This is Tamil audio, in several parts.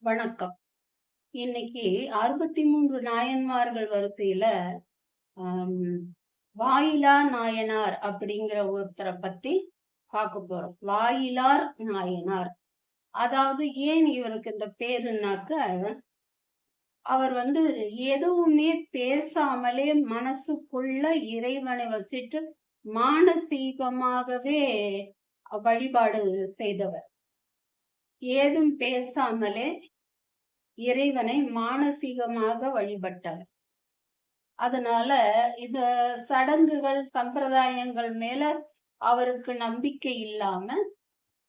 வணக்கம். இன்னைக்கு 63 நாயன்மார்கள் வரிசையில ஆம், வாயிலா நாயனார் அப்படிங்கிற ஒருத்தரை பத்தி பார்க்க போறோம். வாயிலார் நாயனார். அதாவது ஏன் இவருக்கு இந்த பேருனாக்க, அவர் எதுவுமே பேசாமலே மனசுக்குள்ள இறைவனை வச்சிட்டு மானசீகமாகவே வழிபாடு செய்தவர். ஏதும் பேசாமலே இறைவனை மானசீகமாக வழிபட்டார். அதனால இந்த சடங்குகள் சம்பிரதாயங்கள் மேல அவருக்கு நம்பிக்கை இல்லாம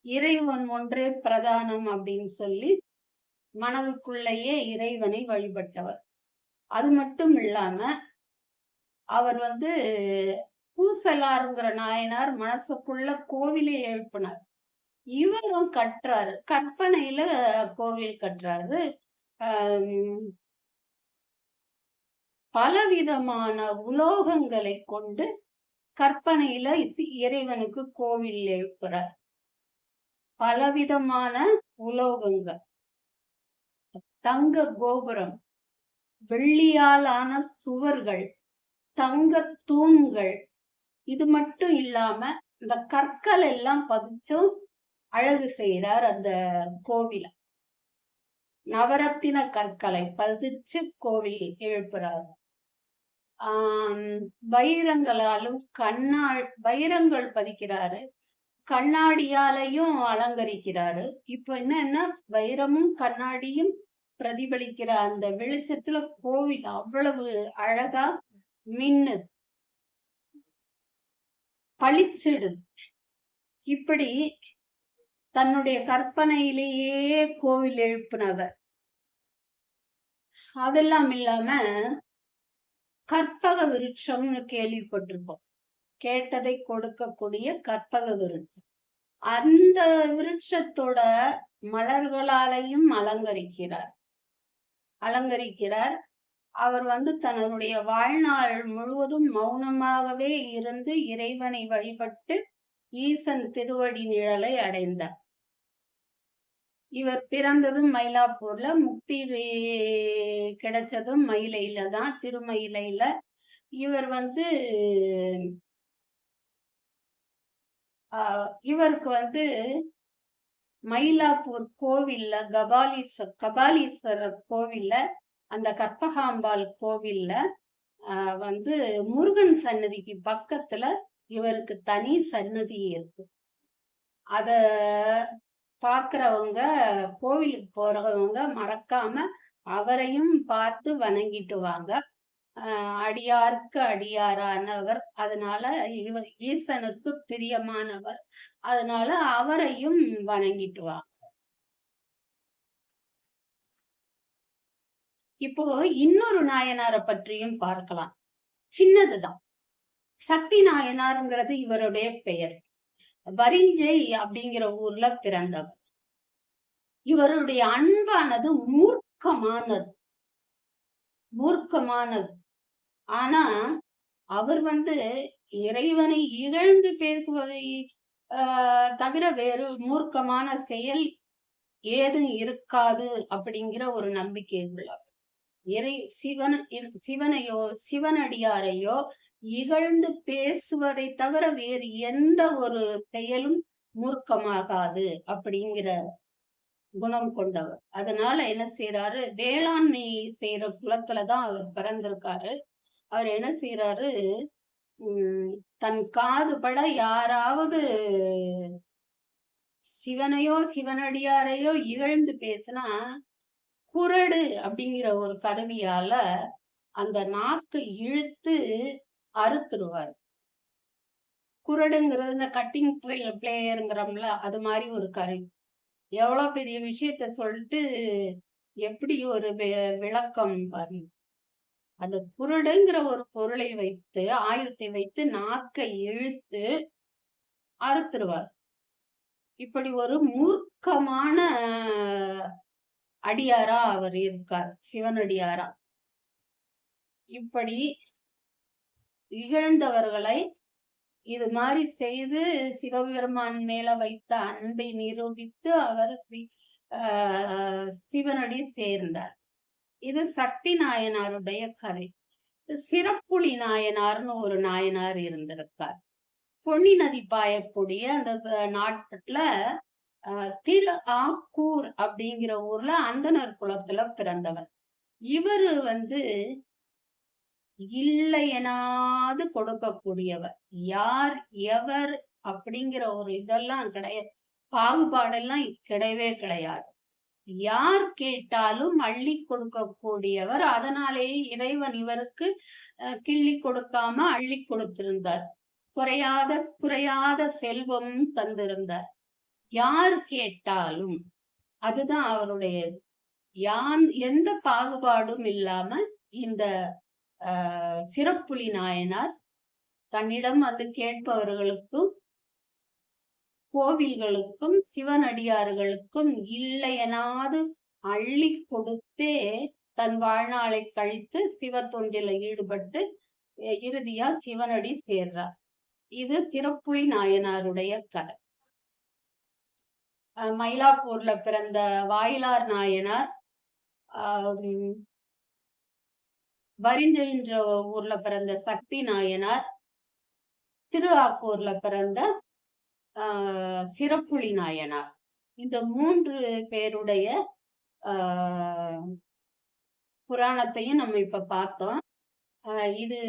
இறைவன் ஒன்றே பிரதானம் அப்படின்னு சொல்லி மனதுக்குள்ளேயே இறைவனை வழிபட்டவர். அது மட்டும் இல்லாம அவர் பூசலாருங்கிற நாயனார் மனசுக்குள்ள கோவிலை எழுப்பினார். இவரும் கட்டுறாரு, கற்பனையில கோவில் கட்டுறாரு. பலவிதமான உலோகங்களை கொண்டு கற்பனையில இறைவனுக்கு கோவில் எழுப்புறார். பலவிதமான உலோகங்கள், தங்க கோபுரம், வெள்ளியாலான சுவர்கள், தங்க தூண்கள். இது மட்டும் இல்லாம இந்த கற்கள் எல்லாம் பதிச்சும் அழகு செய்யறார். அந்த கோவில நவரத்தின கற்களை பதிச்சு கோவில் எழுப்புறார். வைரங்களாலும் வைரங்கள் பதிக்கிறாரு, கண்ணாடியாலையும் அலங்கரிக்கிறாரு. இப்ப என்னன்னா வைரமும் கண்ணாடியும் பிரதிபலிக்கிற அந்த வெளிச்சத்துல கோவில் அவ்வளவு அழகா மின்னு பளிச்சிடு. இப்படி தன்னுடைய கற்பனையிலேயே கோவில் எழுப்பினவர். அதெல்லாம் இல்லாம கற்பக விருட்சம்னு கேள்விப்பட்டிருப்போம். கேட்டதை கொடுக்கக்கூடிய கற்பக விருட்சம். அந்த விருட்சத்தோட மலர்களாலையும் அலங்கரிக்கிறார். அவர் தன்னுடைய வாழ்நாள் முழுவதும் மௌனமாகவே இருந்து இறைவனை வழிபட்டு ஈசன் திருவடி நிழலை அடைந்தார். இவர் பிறந்ததும் மயிலாப்பூர்ல, முக்தி கிடைச்சதும் மயிலையில தான், திருமயிலையில. இவர் இவருக்கு மயிலாப்பூர் கோவில்ல கபாலீஸ்வரர் கோவில்ல, அந்த கற்பகாம்பாள் கோவில்ல முருகன் சன்னதிக்கு பக்கத்துல இவருக்கு தனி சன்னதி இருக்கு. அத பாக்குறவங்க, கோவிலுக்கு போறவங்க மறக்காம அவரையும் பார்த்து வணங்கிட்டு வாங்க. அடியாருக்கு அடியாரானவர், அதனால இவர் ஈசனுக்கு பிரியமானவர், அதனால அவரையும் வணங்கிட்டு வாங்க. இப்போ இன்னொரு நாயனாரை பற்றியும் பார்க்கலாம். சின்னதுதான், சக்தி நாயனாருங்கிறது இவருடைய பெயர். வரிஞ்சை அப்படிங்கிற ஊர்ல பிறந்தவர். இவருடைய அன்பானது மூர்க்கமானது. ஆனா அவர் இறைவனை இகழ்ந்து பேசுவதை தவிர வேறு மூர்க்கமான செயல் ஏதும் இருக்காது அப்படிங்கிற ஒரு நம்பிக்கை உள்ளவர். சிவனடியாரையோ இகழ்ந்து பேசுவதை தவிர வேறு எந்த ஒரு செயலும் மூர்க்கமாகாது அப்படிங்கிற குணம் கொண்டவர். அதனால என்ன செய்யறாரு, வேளாண்மை செய்யற குலத்துலதான் அவர் பிறந்திருக்காரு. அவர் என்ன செய்யறாரு, தன் காதுபட யாராவது சிவனையோ சிவனடியாரையோ இகழ்ந்து பேசினா குரடு அப்படிங்கிற ஒரு கருவியால அந்த நாக்கு இழுத்து அறுத்துருவார். குரடுங்கிறது இந்த கட்டிங் பிளேயருங்கிறோம்ல, அது மாதிரி ஒரு கருவி. எவ்வளவு பெரிய விஷயத்த சொல்லிட்டு எப்படி ஒரு விளக்கம் பாருங்க. அந்த குரடுங்கிற ஒரு பொருளை வைத்து, ஆயுதத்தை வைத்து நாக்கை இழுத்து அறுத்துருவார். இப்படி ஒரு மூர்க்கமான அடியாரா அவர் இருக்கார், சிவனடியாரா. இப்படி இகழ்ந்தவர்களை இது மாதிரி செய்து சிவபெருமான் மேல வைத்த அன்பை நிரூபித்து அவர் சிவனடி சேர்ந்தார். இது சக்தி நாயனாருடைய கதை. சிறப்புலி நாயனார்னு ஒரு நாயனார் இருந்திருக்கார். பொன்னி நதி பாயக்கூடிய அந்த நாட்டுல திரு ஆக்கூர் அப்படிங்கிற ஊர்ல அந்தனர் குலத்துல பிறந்தவர். இவரு இல்லையெனாது கொடுக்கக்கூடியவர். யார் எவர் அப்படிங்கிற ஒரு இதெல்லாம் கிடையாது, பாகுபாடெல்லாம் கிடையவே கிடையாது. யார் கேட்டாலும் அள்ளி கொடுக்கக்கூடியவர். அதனாலேயே இறைவன் இவருக்கு கிள்ளி கொடுக்காம அள்ளி கொடுத்திருந்தார். குறையாத செல்வம் தந்திருந்தார். யார் கேட்டாலும் அதுதான் அவருடைய. எந்த பாகுபாடும் இல்லாம இந்த சிறப்புலி நாயனார் தன்னிடம் கேட்பவர்களுக்கும் கோவில்களுக்கும் சிவனடியார்களுக்கும் இல்லையெனாது அள்ளி கொடுத்தே தன் வாழ்நாளை கழித்து சிவ தொண்டில ஈடுபட்டு இறுதியா சிவனடி சேர்றார். இது சிறப்புலி நாயனாருடைய கதை. மயிலாப்பூர்ல பிறந்த வாயிலார் நாயனார், வரிஞ்சைன்ற ஊர்ல பிறந்த சக்தி நாயனார், திருஆக்கூர்ல பிறந்த சிறப்புலி நாயனார். இந்த 3 பேருடைய புராணத்தையும் நம்ம இப்ப பார்த்தோம். இது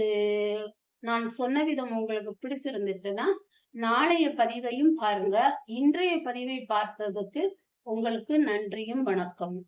நான் சொன்ன விதம் உங்களுக்கு பிடிச்சிருந்துச்சுன்னா நாளைய பதிவையும் பாருங்க. இன்றைய பதிவை பார்த்ததுக்கு உங்களுக்கு நன்றியும் வணக்கம்.